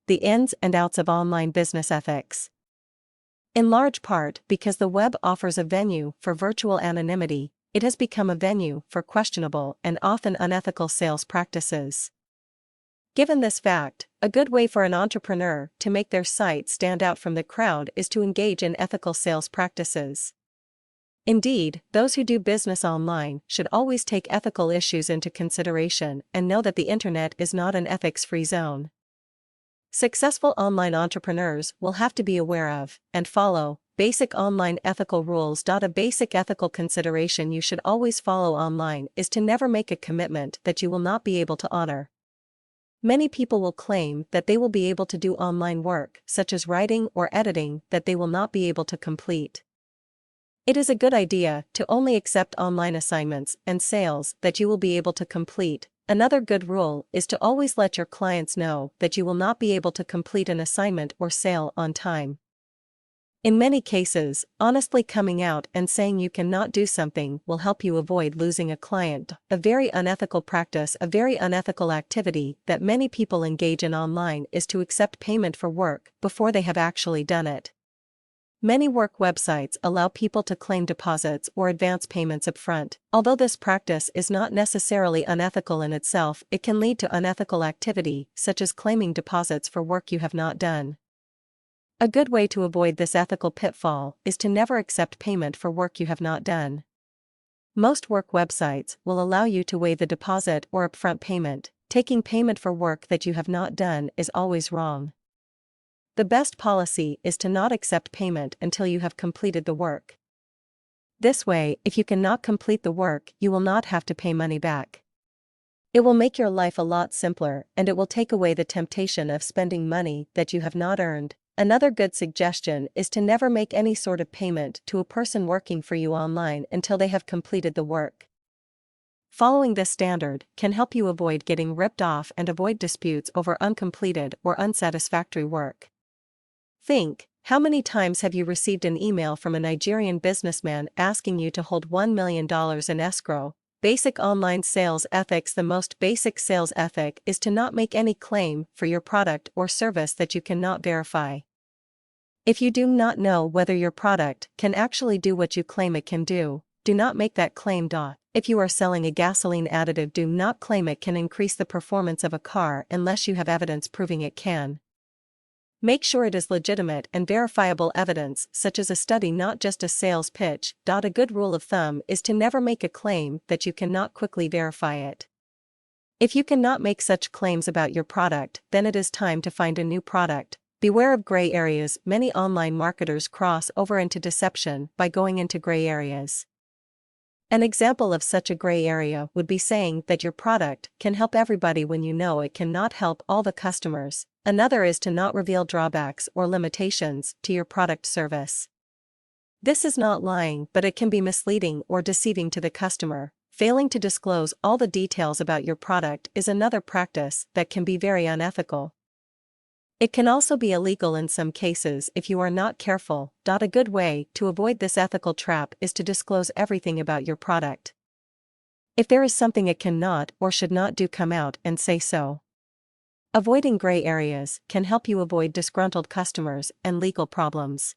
the ins and outs of online business ethics. In large part because the web offers a venue for virtual anonymity, it has become a venue for questionable and often unethical sales practices. Given this fact, a good way for an entrepreneur to make their site stand out from the crowd is to engage in ethical sales practices. Indeed, those who do business online should always take ethical issues into consideration and know that the internet is not an ethics-free zone. Successful online entrepreneurs will have to be aware of, and follow, basic online ethical rules. A basic ethical consideration you should always follow online is to never make a commitment that you will not be able to honor. Many people will claim that they will be able to do online work, such as writing or editing, that they will not be able to complete. It is a good idea to only accept online assignments and sales that you will be able to complete. Another good rule is to always let your clients know that you will not be able to complete an assignment or sale on time. In many cases, honestly coming out and saying you cannot do something will help you avoid losing a client. A very unethical practice, a very unethical activity that many people engage in online is to accept payment for work before they have actually done it. Many work websites allow people to claim deposits or advance payments upfront. Although this practice is not necessarily unethical in itself, it can lead to unethical activity, such as claiming deposits for work you have not done. A good way to avoid this ethical pitfall is to never accept payment for work you have not done. Most work websites will allow you to waive the deposit or upfront payment. Taking payment for work that you have not done is always wrong. The best policy is to not accept payment until you have completed the work. This way, if you cannot complete the work, you will not have to pay money back. It will make your life a lot simpler, and it will take away the temptation of spending money that you have not earned. Another good suggestion is to never make any sort of payment to a person working for you online until they have completed the work. Following this standard can help you avoid getting ripped off and avoid disputes over uncompleted or unsatisfactory work. Think, how many times have you received an email from a Nigerian businessman asking you to hold $1 million in escrow? Basic online sales ethics. The most basic sales ethic is to not make any claim for your product or service that you cannot verify. If you do not know whether your product can actually do what you claim it can do not make that claim. If you are selling a gasoline additive, do not claim it can increase the performance of a car unless you have evidence proving it can. Make sure it is legitimate and verifiable evidence, such as a study, not just a sales pitch. A good rule of thumb is to never make a claim that you cannot quickly verify it. If you cannot make such claims about your product, then it is time to find a new product. Beware of gray areas. Many online marketers cross over into deception by going into gray areas. An example of such a gray area would be saying that your product can help everybody when you know it cannot help all the customers. Another is to not reveal drawbacks or limitations to your product service. This is not lying, but it can be misleading or deceiving to the customer. Failing to disclose all the details about your product is another practice that can be very unethical. It can also be illegal in some cases if you are not careful. A good way to avoid this ethical trap is to disclose everything about your product. If there is something it cannot or should not do, come out and say so. Avoiding gray areas can help you avoid disgruntled customers and legal problems.